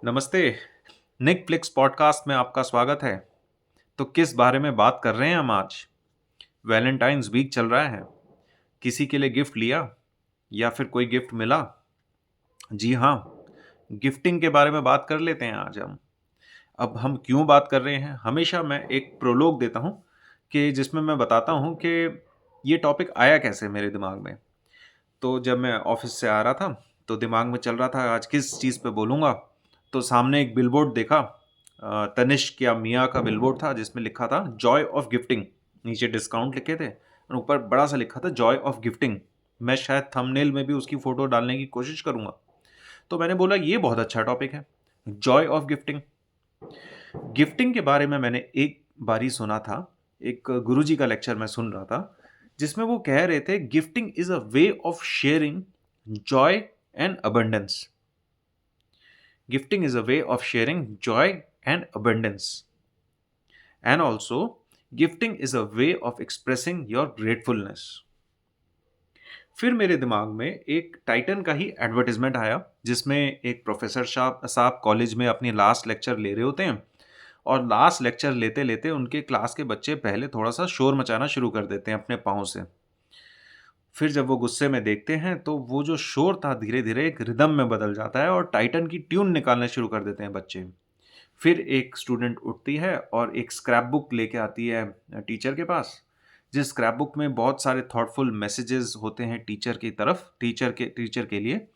नमस्ते। निक flix podcast में आपका स्वागत है। तो किस बारे में बात कर रहे हैं हम आज? वैलेंटाइंस वीक चल रहा है। किसी के लिए गिफ्ट लिया या फिर कोई गिफ्ट मिला? जी हाँ, गिफ्टिंग के बारे में बात कर लेते हैं आज हम। अब हम क्यों बात कर रहे हैं? हमेशा मैं एक प्रोलोग देता हूँ कि जिसमें मैं बताता हूँ कि ये टॉपिक आया कैसे मेरे दिमाग में। तो जब मैं ऑफिस से आ रहा था तो दिमाग में चल रहा था आज किस चीज़ पे बोलूँगा। तो सामने एक बिलबोर्ड देखा, तनिष्क या मिया का बिलबोर्ड था जिसमें लिखा था जॉय ऑफ गिफ्टिंग। नीचे डिस्काउंट लिखे थे और ऊपर बड़ा सा लिखा था जॉय ऑफ गिफ्टिंग। मैं शायद थंबनेल में भी उसकी फोटो डालने की कोशिश करूंगा। तो मैंने बोला ये बहुत अच्छा टॉपिक है, जॉय ऑफ गिफ्टिंग। गिफ्टिंग के बारे में मैंने एक बारी सुना था, एक गुरुजी का लेक्चर मैं सुन रहा था जिसमें वो कह रहे थे gifting is a way of sharing Joy and abundance. Gifting is a way of sharing Joy and abundance, and also gifting is a way of expressing your gratefulness. फिर मेरे दिमाग में एक टाइटन का ही एडवर्टाइजमेंट आया जिसमें एक प्रोफेसर साहब कॉलेज में अपनी लास्ट लेक्चर ले रहे होते हैं और लास्ट लेक्चर लेते लेते उनके क्लास के बच्चे पहले थोड़ा सा शोर मचाना शुरू कर देते हैं अपने पाँव से। फिर जब वो गुस्से में देखते हैं तो वो जो शोर था धीरे धीरे एक रिदम में बदल जाता है और टाइटन की ट्यून निकालना शुरू कर देते हैं बच्चे। फिर एक स्टूडेंट उठती है और एक स्क्रैप बुक लेके आती है टीचर के पास, जिस स्क्रैप बुक में बहुत सारे थॉटफुल मैसेजेस होते हैं टीचर के लिए।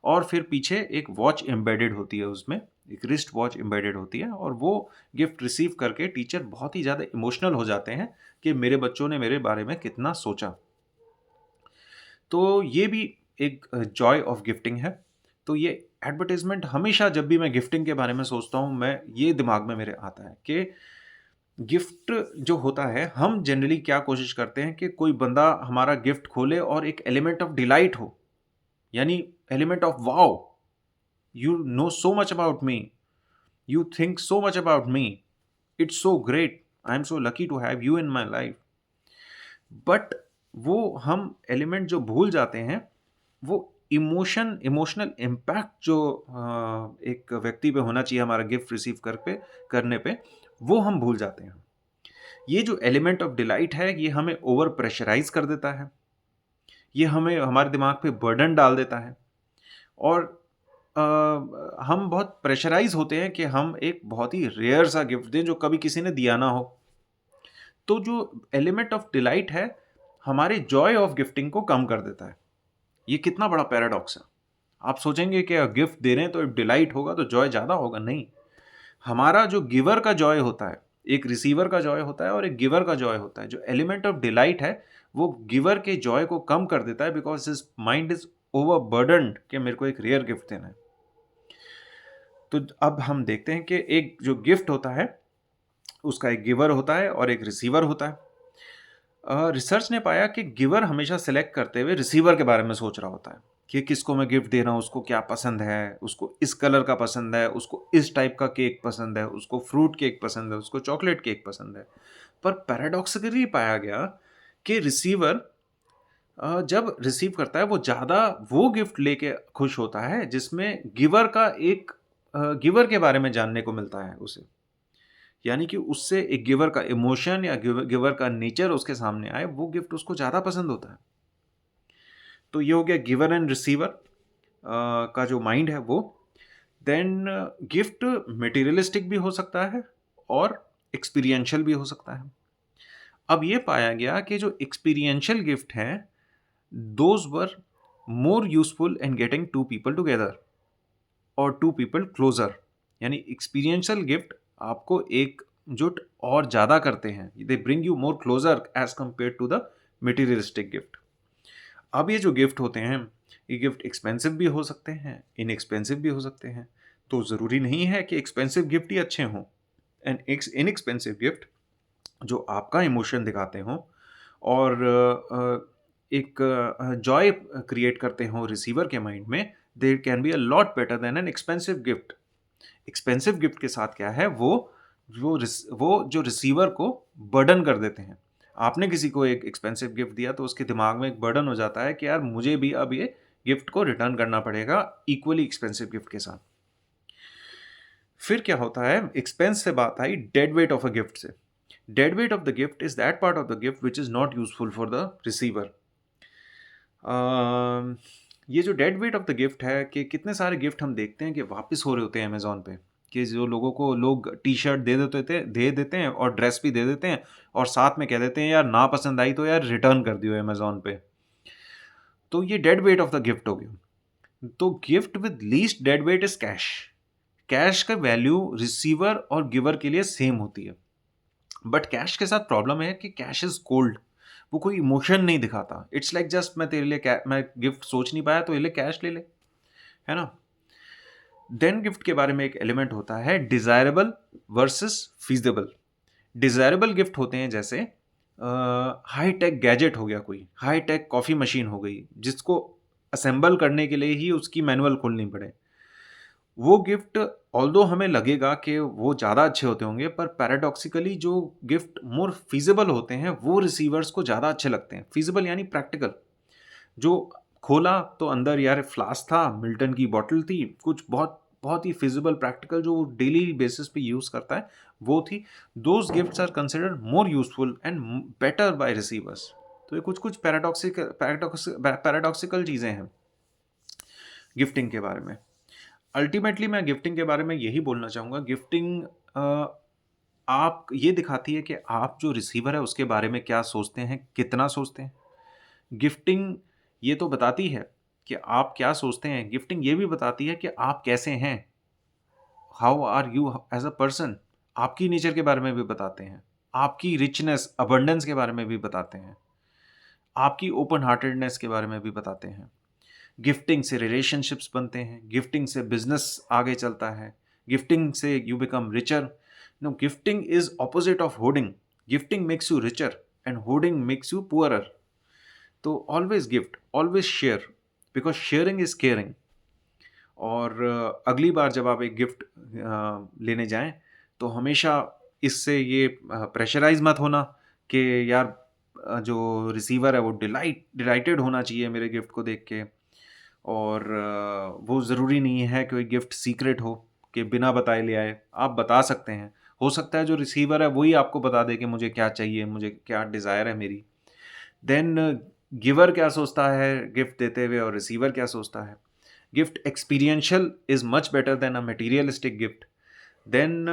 और फिर पीछे एक वॉच एम्बेडेड होती है, उसमें एक रिस्ट वॉच एम्बेडेड होती है और वो गिफ्ट रिसीव करके टीचर बहुत ही ज़्यादा इमोशनल हो जाते हैं कि मेरे बच्चों ने मेरे बारे में कितना सोचा। तो ये भी एक जॉय ऑफ गिफ्टिंग है। तो ये एडवर्टाइजमेंट हमेशा जब भी मैं गिफ्टिंग के बारे में सोचता हूँ, मैं ये दिमाग में मेरे आता है कि गिफ्ट जो होता है, हम जनरली क्या कोशिश करते हैं कि कोई बंदा हमारा गिफ्ट खोले और एक एलिमेंट ऑफ डिलाइट हो, यानी element of wow, you know so much about me, you think so much about me, it's so great, I am so lucky to have you in my life. But वो हम element जो भूल जाते हैं, वो emotional impact जो एक व्यक्ति पे होना चाहिए हमारा गिफ्ट रिसीव करने पे, वो हम भूल जाते हैं। ये जो एलिमेंट ऑफ डिलाइट है, ये हमें ओवर प्रेशराइज कर देता है, ये हमें हमारे दिमाग पे बर्डन डाल देता है और हम बहुत प्रेशराइज होते हैं कि हम एक बहुत ही रेयर सा गिफ्ट दें जो कभी किसी ने दिया ना हो। तो जो एलिमेंट ऑफ डिलाइट है, हमारे जॉय ऑफ गिफ्टिंग को कम कर देता है। ये कितना बड़ा पैराडॉक्स है। आप सोचेंगे कि गिफ्ट दे रहे हैं तो डिलाइट होगा तो जॉय ज़्यादा होगा, नहीं। हमारा जो गिवर का जॉय होता है, एक रिसीवर का जॉय होता है और एक गिवर का जॉय होता है। जो एलिमेंट ऑफ डिलाइट है, वो गिवर के जॉय को कम कर देता है because his mind is over burdened कि मेरे को एक रेयर गिफ्ट देना है। तो अब हम देखते हैं कि एक जो गिफ्ट होता है उसका एक गिवर होता है और एक रिसीवर होता है। रिसर्च ने पाया कि गिवर हमेशा सेलेक्ट करते हुए रिसीवर के बारे में सोच रहा होता है कि किसको मैं गिफ्ट दे रहा हूँ, उसको क्या पसंद है, उसको इस कलर का पसंद है, उसको इस टाइप का केक पसंद है, उसको फ्रूट केक पसंद है, उसको चॉकलेट केक पसंद है। पर पैराडॉक्सिकली पाया गया कि रिसीवर जब रिसीव करता है वो ज़्यादा वो गिफ्ट लेके खुश होता है जिसमें गिवर के बारे में जानने को मिलता है उसे। यानी कि उससे एक गिवर का इमोशन या गिवर का नेचर उसके सामने आए, वो गिफ्ट उसको ज़्यादा पसंद होता है। तो ये हो गया गिवर एंड रिसीवर का जो माइंड है वो। देन गिफ्ट मटेरियलिस्टिक भी हो सकता है और एक्सपीरियंशियल भी हो सकता है। अब ये पाया गया कि जो एक्सपीरियंशियल गिफ्ट हैं, those were more useful in getting to people together और टू पीपल क्लोजर। यानी एक्सपीरियंशियल गिफ्ट आपको एकजुट और ज़्यादा करते हैं, they bring you more closer as compared to the materialistic gift. अब ये जो गिफ्ट होते हैं, ये गिफ्ट एक्सपेंसिव भी हो सकते हैं, इनएक्सपेंसिव भी हो सकते हैं। तो ज़रूरी नहीं है कि एक्सपेंसिव गिफ्ट ही अच्छे हों। एंड इनएक्सपेंसिव गिफ्ट जो आपका इमोशन दिखाते हों और एक जॉय क्रिएट करते हों रिसीवर के माइंड में, there can be a lot better than an expensive gift. Expensive gift के साथ क्या है, वो जो रिसीवर को बर्डन कर देते हैं। आपने किसी को एक एक्सपेंसिव गिफ्ट दिया तो उसके दिमाग में एक बर्डन हो जाता है कि यार मुझे भी अब ये गिफ्ट को रिटर्न करना पड़ेगा इक्वली एक्सपेंसिव गिफ्ट के साथ। फिर क्या होता है, एक्सपेंस से बात आई dead weight of a gift से। Dead weight of the gift is that part of the gift which is not useful for the receiver. ये जो dead weight of the gift है कि कितने सारे गिफ्ट हम देखते हैं कि वापस हो रहे होते हैं अमेजोन पे, कि जो लोगों को लोग टी शर्ट दे देते हैं और ड्रेस भी दे देते हैं, और साथ में कह देते हैं यार ना पसंद आई तो यार रिटर्न कर दियो अमेजोन पे। तो ये dead weight of the gift हो गया। तो gift with least dead weight is cash. Cash का वैल्यू रिसीवर और गिवर के लिए सेम होती है, बट कैश के साथ प्रॉब्लम है कि कैश इज कोल्ड। वो कोई इमोशन नहीं दिखाता। इट्स लाइक जस्ट मैं तेरे लिए मैं गिफ्ट सोच नहीं पाया तो ये ले कैश ले ले, है ना। देन गिफ्ट के बारे में एक एलिमेंट होता है desirable versus feasible. Desirable gift होते हैं जैसे हाई टेक गैजेट हो गया, कोई हाई टेक कॉफ़ी मशीन हो गई जिसको असेंबल करने के लिए ही उसकी मैनुअल खोलनी पड़े। वो गिफ्ट ऑल्दो हमें लगेगा कि वो ज़्यादा अच्छे होते होंगे, पर पैराडॉक्सिकली जो गिफ्ट मोर फीजिबल होते हैं वो रिसीवर्स को ज़्यादा अच्छे लगते हैं। फीजिबल यानी प्रैक्टिकल। जो खोला तो अंदर यार फ्लास्क था, मिल्टन की बॉटल थी, कुछ बहुत बहुत ही फिजिबल प्रैक्टिकल जो डेली बेसिस पे यूज़ करता है वो थी। Those gifts are considered more useful and better by receivers. तो ये कुछ कुछ पैराडॉक्सिकल चीज़ें हैं गिफ्टिंग के बारे में। अल्टीमेटली मैं गिफ्टिंग के बारे में यही बोलना चाहूँगा, गिफ्टिंग आप ये दिखाती है कि आप जो रिसीवर है उसके बारे में क्या सोचते हैं, कितना सोचते हैं। गिफ्टिंग ये तो बताती है कि आप क्या सोचते हैं, गिफ्टिंग ये भी बताती है कि आप कैसे हैं, how are you as a person. आपकी नेचर के बारे में भी बताते हैं, आपकी रिचनेस अबंडेंस के बारे में भी बताते हैं, आपकी ओपन हार्टेडनेस के बारे में भी बताते हैं। गिफ्टिंग से रिलेशनशिप्स बनते हैं, गिफ्टिंग से बिजनेस आगे चलता है, गिफ्टिंग से you become richer. No, gifting is opposite of hoarding. Gifting makes you richer and hoarding makes you poorer. तो always gift, always share, because sharing is caring. और अगली बार जब आप एक गिफ्ट लेने जाएं तो हमेशा इससे ये प्रेशराइज मत होना कि यार जो रिसीवर है वो डिलाइटेड होना चाहिए मेरे गिफ्ट को देख के। और वो ज़रूरी नहीं है कि कोई गिफ्ट सीक्रेट हो कि बिना बताए ले आए, आप बता सकते हैं। हो सकता है जो रिसीवर है वही आपको बता दे कि मुझे क्या चाहिए, मुझे क्या डिज़ायर है मेरी। देन गिवर क्या सोचता है गिफ्ट देते हुए और रिसीवर क्या सोचता है। Gift experiential is much better than a materialistic gift. Then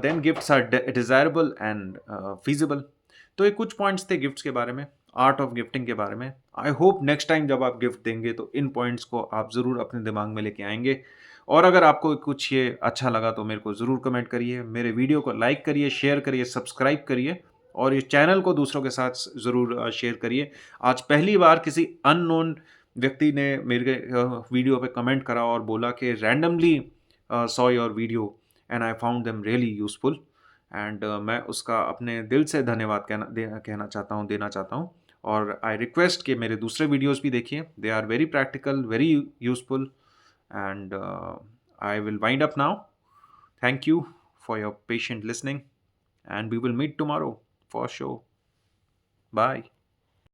then gifts are desirable and feasible. तो ये कुछ पॉइंट्स थे गिफ्ट्स के बारे में, आर्ट ऑफ गिफ्टिंग के बारे में। आई होप नेक्स्ट टाइम जब आप गिफ्ट देंगे तो इन पॉइंट्स को आप ज़रूर अपने दिमाग में लेके आएंगे। और अगर आपको कुछ ये अच्छा लगा तो मेरे को ज़रूर कमेंट करिए, मेरे वीडियो को लाइक करिए, शेयर करिए, सब्सक्राइब करिए, और इस चैनल को दूसरों के साथ ज़रूर शेयर करिए। आज पहली बार किसी अननोन व्यक्ति ने मेरे वीडियो पे कमेंट करा और बोला कि randomly saw your video and I found them really useful. And मैं उसका अपने दिल से धन्यवाद कहना चाहता हूँ, देना चाहता हूँ। और आई रिक्वेस्ट कि मेरे दूसरे वीडियोस भी देखिए, they are very practical, very useful. And I will wind up now. Thank you for your patient listening and we will meet tomorrow for sure. Bye.